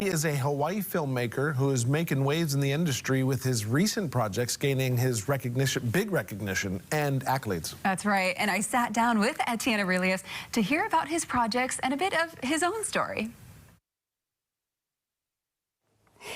He is a Hawaii filmmaker who is making waves in the industry with his recent projects gaining his big recognition and accolades. That's right. And I sat down with Etienne Aurelius to hear about his projects and a bit of his own story.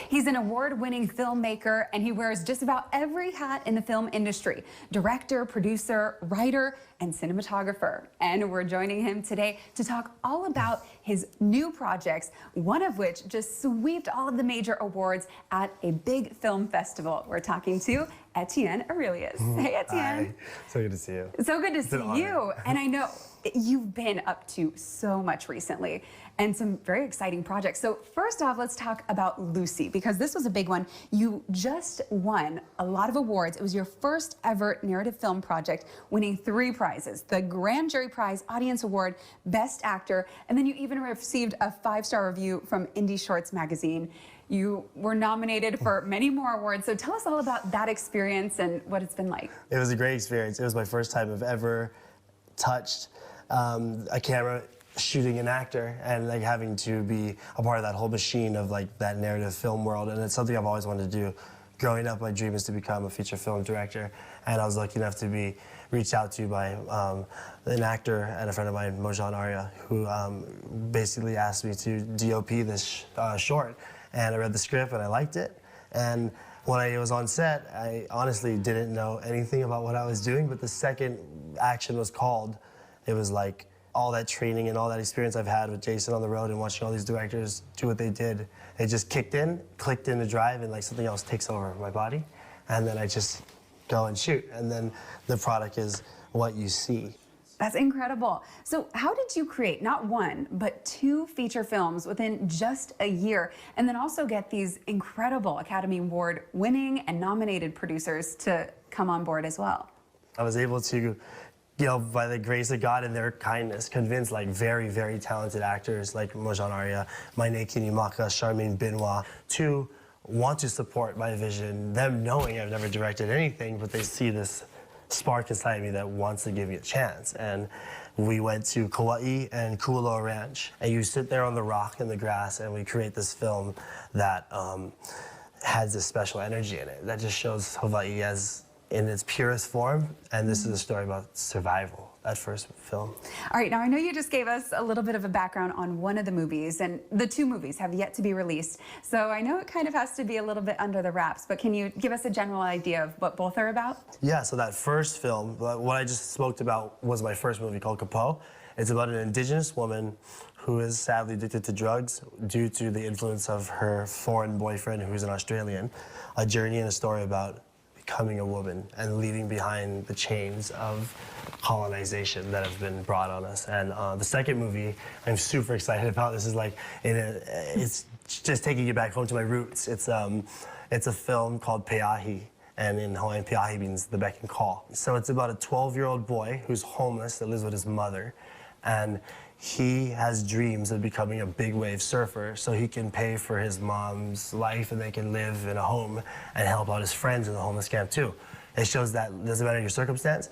He's an award-winning filmmaker, and he wears just about every hat in the film industry: director, producer, writer, and cinematographer. And we're joining him today to talk all about his new projects, one of which just swept all of the major awards at a big film festival. We're talking to Etienne Aurelius. Hey, Etienne. Hi. So good to see you. So good to see you. And I know you've been up to so much recently and some very exciting projects. So first off, let's talk about Lucy, because this was a big one. You just won a lot of awards. It was your first ever narrative film project, winning 3 prizes: the Grand Jury Prize, Audience Award, Best Actor, and then you even received a 5-star review from Indie Shorts magazine. You were nominated for many more awards. So tell us all about that experience and what it's been like. It was a great experience. It was my first time I've ever touched a camera shooting an actor and like having to be a part of that whole machine of like that narrative film world. And it's something I've always wanted to do. Growing up, my dream is to become a feature film director, and I was lucky enough to be reached out to by an actor and a friend of mine, Etienne Aurelius, who basically asked me to DOP this short. And I read the script and I liked it. And when I was on set, I honestly didn't know anything about what I was doing, but the second action was called, it was like all that training and all that experience I've had with Jason on the road and watching all these directors do what they did, it just clicked into drive, and like something else takes over my body. And then I just go and shoot. And then the product is what you see. That's incredible. So how did you create not 1, but 2 feature films within just a year, and then also get these incredible Academy Award winning and nominated producers to come on board as well? I was able to, by the grace of God and their kindness, convince like very, very talented actors like Etienne Aurelius, Maine Kinimaka, Charmaine Benoit to want to support my vision, them knowing I've never directed anything, but they see this spark inside me that wants to give me a chance. And we went to Kauai and Kualoa Ranch, and you sit there on the rock in the grass, and we create this film that has this special energy in it that just shows Hawaii as in its purest form. And this is a story about survival, that first film. All right, now I know you just gave us a little bit of a background on one of the movies, and the 2 movies have yet to be released. So I know it kind of has to be a little bit under the wraps, but can you give us a general idea of what both are about? Yeah, so that first film, what I just spoke about, was my first movie called Kapo. It's about an indigenous woman who is sadly addicted to drugs due to the influence of her foreign boyfriend, who's an Australian. A journey and a story about becoming a woman and leaving behind the chains of colonization that have been brought on us. And the second movie I'm super excited about. This is like, it's just taking you back home to my roots. It's a film called Peahi, and in Hawaiian, Peahi means the beck and call. So it's about a 12-year-old boy who's homeless that lives with his mother, and he has dreams of becoming a big wave surfer so he can pay for his mom's life and they can live in a home and help out his friends in the homeless camp too. It shows that it doesn't matter your circumstance,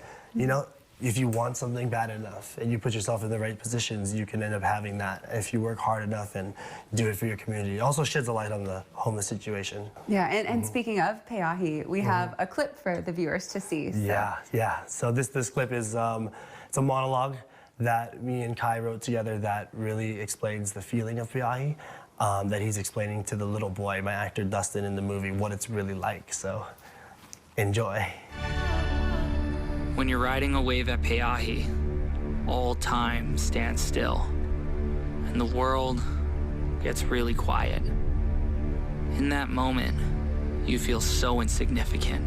if you want something bad enough and you put yourself in the right positions, you can end up having that if you work hard enough and do it for your community. It also sheds a light on the homeless situation. Yeah, and speaking of Peahi, we have a clip for the viewers to see. So. Yeah. So this clip is it's a monologue that me and Kai wrote together that really explains the feeling of Peahi, that he's explaining to the little boy, my actor Dustin in the movie, what it's really like. So enjoy. When you're riding a wave at Peahi, all time stands still, and the world gets really quiet. In that moment, you feel so insignificant.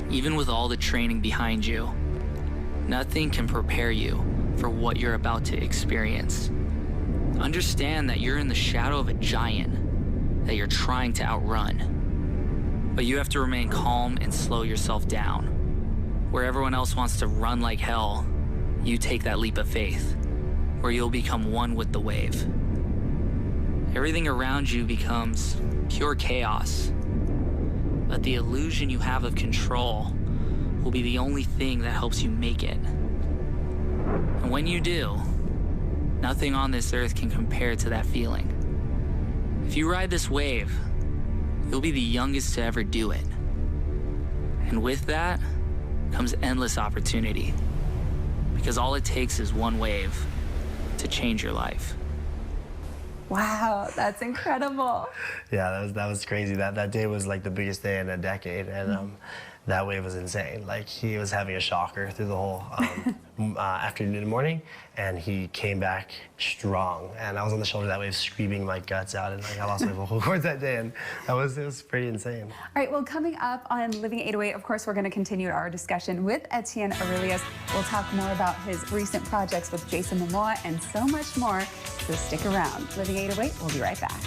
Even with all the training behind you, nothing can prepare you for what you're about to experience. Understand that you're in the shadow of a giant that you're trying to outrun. But you have to remain calm and slow yourself down. Where everyone else wants to run like hell, you take that leap of faith, where you'll become one with the wave. Everything around you becomes pure chaos, but the illusion you have of control will be the only thing that helps you make it. And when you do, nothing on this earth can compare to that feeling. If you ride this wave, you'll be the youngest to ever do it. And with that comes endless opportunity. Because all it takes is one wave to change your life. Wow, that's incredible. Yeah, that was crazy. That day was like the biggest day in a decade, and that wave was insane. Like, he was having a shocker through the whole afternoon and morning, and he came back strong. And I was on the shoulder of that wave screaming my guts out, and like I lost my vocal cords that day, and it was pretty insane. All right, well, coming up on Living 808, of course, we're going to continue our discussion with Etienne Aurelius. We'll talk more about his recent projects with Jason Momoa and so much more, so stick around. Living 808, we'll be right back.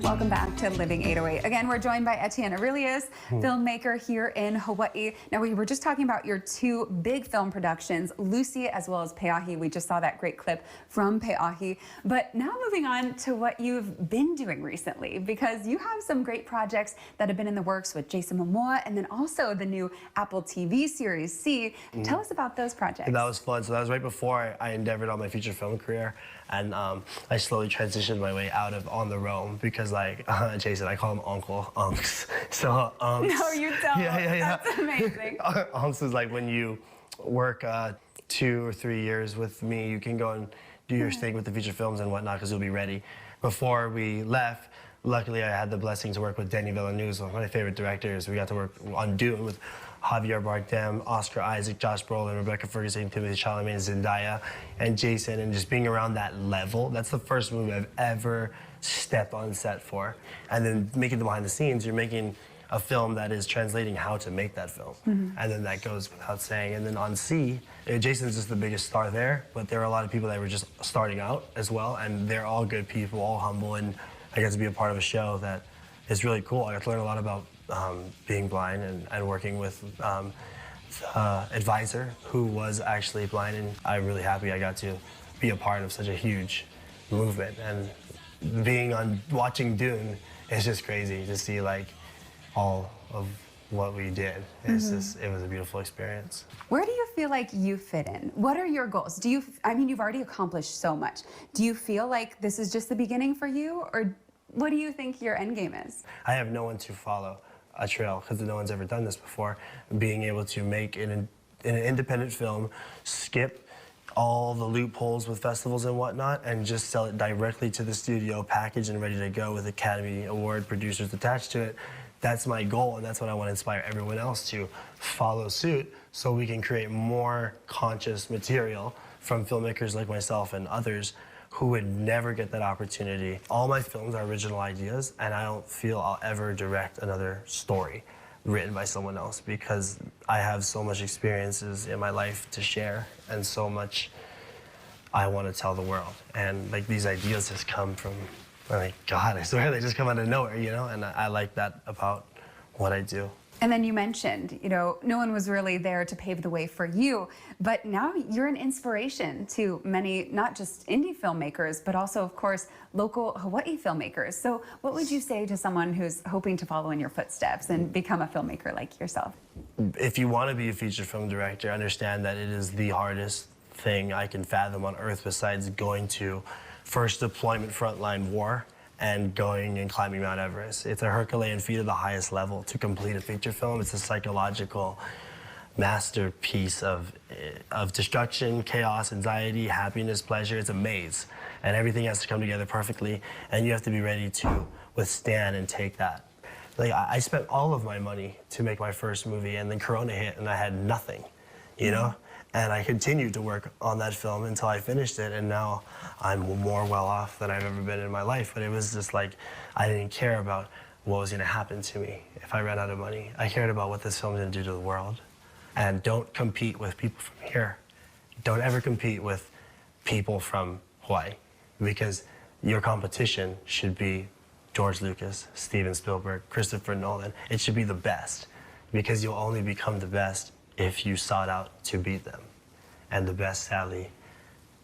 Welcome back to Living 808. Again, we're joined by Etienne Aurelius, filmmaker here in Hawaii. Now, we were just talking about your two big film productions, Lucy as well as Pe'ahi. We just saw that great clip from Pe'ahi. But now moving on to what you've been doing recently, because you have some great projects that have been in the works with Jason Momoa, and then also the new Apple TV series, See. Tell us about those projects. And that was fun. So that was right before I endeavored on my feature film career. And I slowly transitioned my way out of On the Roam because, like Jason, I call him Uncle Unks. So No, you don't. Yeah. That's amazing. Unks is like when you work 2 or 3 years with me, you can go and do your thing with the feature films and whatnot because you'll be ready. Before we left, luckily I had the blessing to work with Denis Villeneuve, one of my favorite directors. We got to work on Dune with Javier Bardem, Oscar Isaac, Josh Brolin, Rebecca Ferguson, Timothée Chalamet, Zendaya, and Jason, and just being around that level. That's the first movie I've ever stepped on set for. And then making the behind the scenes, you're making a film that is translating how to make that film. And then that goes without saying. And then on See, Jason's just the biggest star there, but there are a lot of people that were just starting out as well, and they're all good people, all humble, and I got to be a part of a show that is really cool. I got to learn a lot about being blind and working with advisor who was actually blind, and I'm really happy I got to be a part of such a huge movement. And watching Dune is just crazy to see like all of what we did. It's just, it was a beautiful experience. Where do you feel like you fit in? What are your goals? I mean, you've already accomplished so much. Do you feel like this is just the beginning for you, or what do you think your end game is? I have no one to follow a trail because no one's ever done this before. Being able to make an independent film, skip all the loopholes with festivals and whatnot, and just sell it directly to the studio, packaged and ready to go with Academy Award producers attached to it. That's my goal, and that's what I want to inspire everyone else to follow suit so we can create more conscious material from filmmakers like myself and others who would never get that opportunity. All my films are original ideas, and I don't feel I'll ever direct another story written by someone else because I have so much experiences in my life to share and so much I want to tell the world. And like these ideas just come from, like, God, I swear they just come out of nowhere, you know? And I like that about what I do. And then you mentioned, you know, no one was really there to pave the way for you, but now you're an inspiration to many, not just indie filmmakers, but also, of course, local Hawaii filmmakers. So what would you say to someone who's hoping to follow in your footsteps and become a filmmaker like yourself? If you want to be a feature film director, understand that it is the hardest thing I can fathom on earth besides going to first deployment frontline war and going and climbing Mount Everest. It's a Herculean feat of the highest level to complete a feature film. It's a psychological masterpiece of destruction, chaos, anxiety, happiness, pleasure. It's a maze, and everything has to come together perfectly, and you have to be ready to withstand and take that. Like, I spent all of my money to make my first movie, and then Corona hit, and I had nothing, you know? And I continued to work on that film until I finished it, and now I'm more well off than I've ever been in my life. But it was just like, I didn't care about what was gonna happen to me if I ran out of money. I cared about what this film was gonna do to the world. And don't compete with people from here. Don't ever compete with people from Hawaii, because your competition should be George Lucas, Steven Spielberg, Christopher Nolan. It should be the best, because you'll only become the best if you sought out to beat them. And the best, sadly,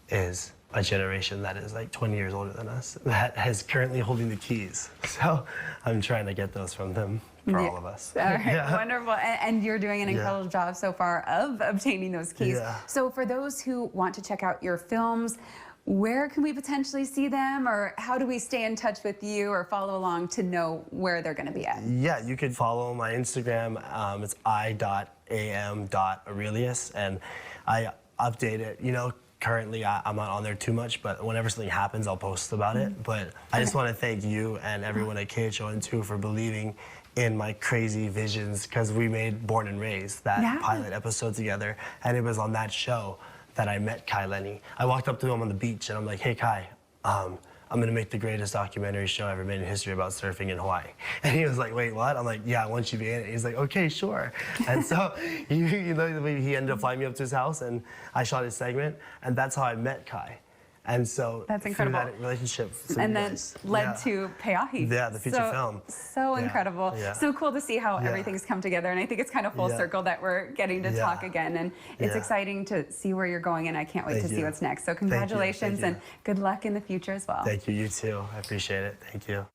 is a generation that is like 20 years older than us that is currently holding the keys. So I'm trying to get those from them for all of us. All right, wonderful. And you're doing an incredible job so far of obtaining those keys. Yeah. So for those who want to check out your films, where can we potentially see them, or how do we stay in touch with you or follow along to know where they're going to be at? Yeah, you could follow my Instagram. It's i.am.aurelius, and I update it. You know, currently I'm not on there too much, but whenever something happens, I'll post about it. But I just want to thank you and everyone at KHON2 for believing in my crazy visions, because we made Born and Raised, that pilot episode together, and it was on that show that I met Kai Lenny. I walked up to him on the beach and I'm like, hey Kai, I'm gonna make the greatest documentary show ever made in history about surfing in Hawaii. And he was like, wait, what? I'm like, yeah, I want you to be in it. He's like, okay, sure. And so he ended up flying me up to his house, and I shot his segment, and that's how I met Kai. And so that's incredible. Through that relationship, and then led to Pe'ahi. Yeah, the feature film. So incredible. Yeah. So cool to see how everything's come together. And I think it's kind of full circle that we're getting to talk again. And it's exciting to see where you're going, and I can't wait to see what's next. So congratulations and good luck in the future as well. Thank you, you too. I appreciate it. Thank you.